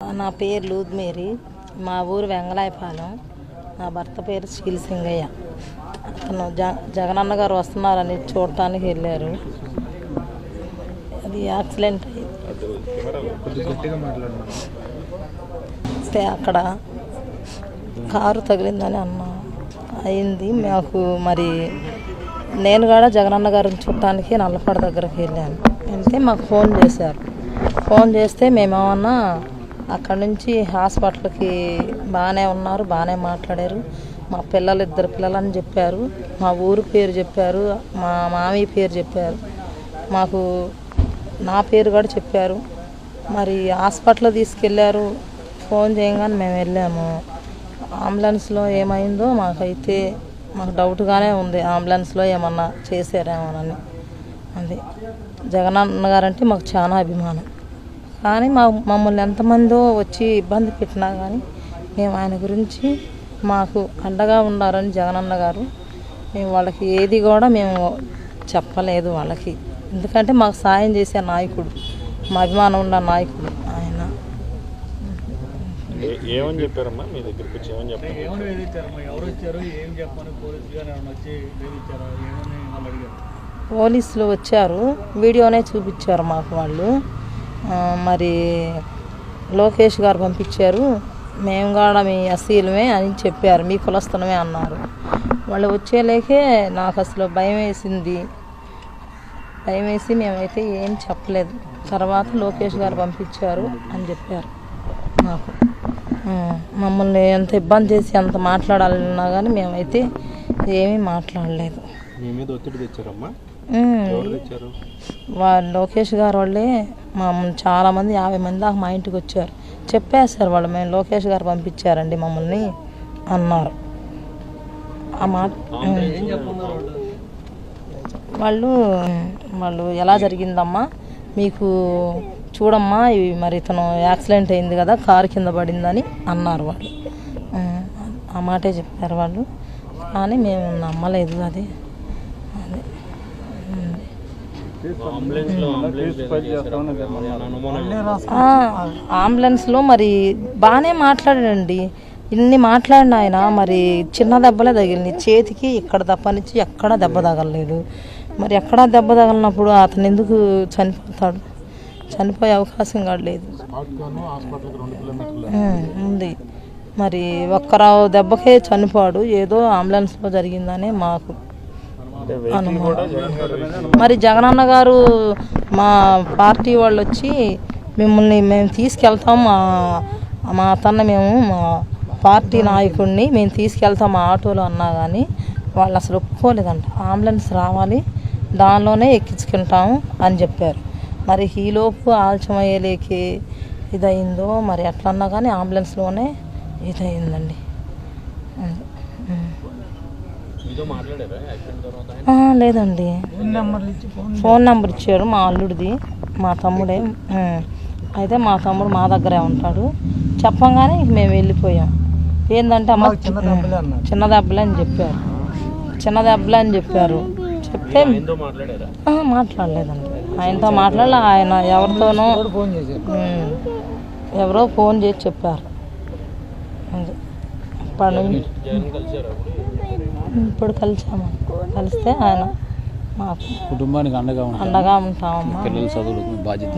నా పేరు లూద్మేరి, మా ఊరు వెంగళాయపాలెం. నా భర్త పేరు శీల్ సింగయ్య. అతను జగనన్న గారు వస్తున్నారని చూడటానికి వెళ్ళారు. అది యాక్సిడెంట్ అయితే అక్కడ కారు తగిలిందని అయింది మాకు. మరి నేను కూడా జగనన్న గారిని చూడటానికి నల్లపాడు దగ్గరికి వెళ్ళాను. వెళ్తే మాకు ఫోన్ చేశారు. ఫోన్ చేస్తే మేమేమన్నా అక్కడ నుంచి హాస్పిటల్కి బాగానే ఉన్నారు, బాగానే మాట్లాడారు. మా ఇద్దరు పిల్లలని చెప్పారు, మా ఊరు పేరు చెప్పారు, మా మామయ్య పేరు చెప్పారు, మాకు నా పేరు కూడా చెప్పారు. మరి హాస్పిటల్ తీసుకెళ్ళారు. ఫోన్ చేయగానే మేము వెళ్ళాము. అంబులెన్స్లో ఏమైందో మాకు డౌట్గానే ఉంది. అంబులెన్స్లో ఏమన్నా చేశారేమోనని. అది జగనన్న గారంటే మాకు చాలా అభిమానం. కానీ మమ్మల్ని ఎంతమందో వచ్చి ఇబ్బంది పెట్టినా కానీ మేము ఆయన గురించి మాకు అండగా ఉన్నారని జగనన్న గారు. మేము వాళ్ళకి ఏది కూడా మేము చెప్పలేదు వాళ్ళకి. ఎందుకంటే మాకు సాయం చేసే నాయకుడు, మా అభిమానం ఉన్న నాయకుడు ఆయన. ఏమని చెప్పారమ్మా మీ దగ్గరికి వచ్చి? ఏమని చెప్పారు? పోలీసులు వచ్చారు, వీడియోనే చూపించారు మాకు వాళ్ళు. మరి లోకేష్ గారు పంపించారు, మేము కూడా మీ అసీలమే అని చెప్పారు, మీ కులస్తులమే అన్నారు. వాళ్ళు వచ్చేలేకే నాకు అసలు భయం వేసి మేమైతే ఏం చెప్పలేదు. తర్వాత లోకేష్ గారు పంపించారు అని చెప్పారు మాకు. మమ్మల్ని ఎంత ఇబ్బంది చేసి ఎంత మాట్లాడాలన్నా కానీ మేమైతే ఏమీ మాట్లాడలేదు. లోకేష్ గారు వాళ్ళే చాలామంది 50 మంది దాకా మా ఇంటికి వచ్చారు. చెప్పేశారు వాళ్ళు, మేము లోకేష్ గారు పంపించారండి మమ్మల్ని అన్నారు. ఆ మాట వాళ్ళు ఎలా జరిగిందమ్మా మీకు చూడమ్మా, మరి ఇతను యాక్సిడెంట్ అయింది కదా, కారు కింద పడిందని అన్నారు వాళ్ళు. ఆ మాటే చెప్పారు వాళ్ళు. కానీ మేము నమ్మలేదు. అది అంబులెన్స్లో మరి బాగానే మాట్లాడాడండి. ఇన్ని మాట్లాడిన ఆయన మరి చిన్న దెబ్బలే తగిలింది చేతికి. ఇక్కడ తప్పనిచ్చి ఎక్కడా దెబ్బ తగలలేదు. మరి ఎక్కడా దెబ్బ తగలినప్పుడు అతను ఎందుకు చనిపోతాడు? చనిపోయే అవకాశం కూడా లేదు ఉంది. మరి ఒక్కరావు దెబ్బకే చనిపోడు, ఏదో అంబులెన్స్లో జరిగిందనే మాకు అనుమానం. మరి జగనన్న గారు మా పార్టీ వాళ్ళు వచ్చి మేము తీసుకెళ్తాం, మా పార్టీ నాయకుడిని మేము తీసుకెళ్తాం మా ఆటోలో అన్నా కానీ వాళ్ళు అసలు ఒప్పుకోలేదంట. అంబులెన్స్ రావాలి, దానిలోనే ఎక్కించుకుంటాము అని చెప్పారు. మరి ఈలోపు ఆలస్యం అయ్యేలేకి ఇదయిందో మరి ఎట్లన్నా కానీ అంబులెన్స్లోనే ఇదయిందండి. లేదండి, ఫోన్ నెంబర్ ఇచ్చారు మా అల్లుడిది, మా తమ్ముడే. అయితే మా తమ్ముడు మా దగ్గరే ఉంటాడు. చెప్పంగానే మేము వెళ్ళిపోయాం. ఏంటంటే అమ్మ చిన్న దెబ్బలే అని చెప్పారు. చెప్తే మాట్లాడలేదండి, ఆయనతో మాట్లాడలే. ఆయన ఎవరో ఫోన్ చేసి చెప్పారు. ఇప్పుడు కలిస్తే ఆయన మాకు కుటుంబానికి అండగా ఉంటామమ్మా. పిల్లల చదువులకు బాధ్యత.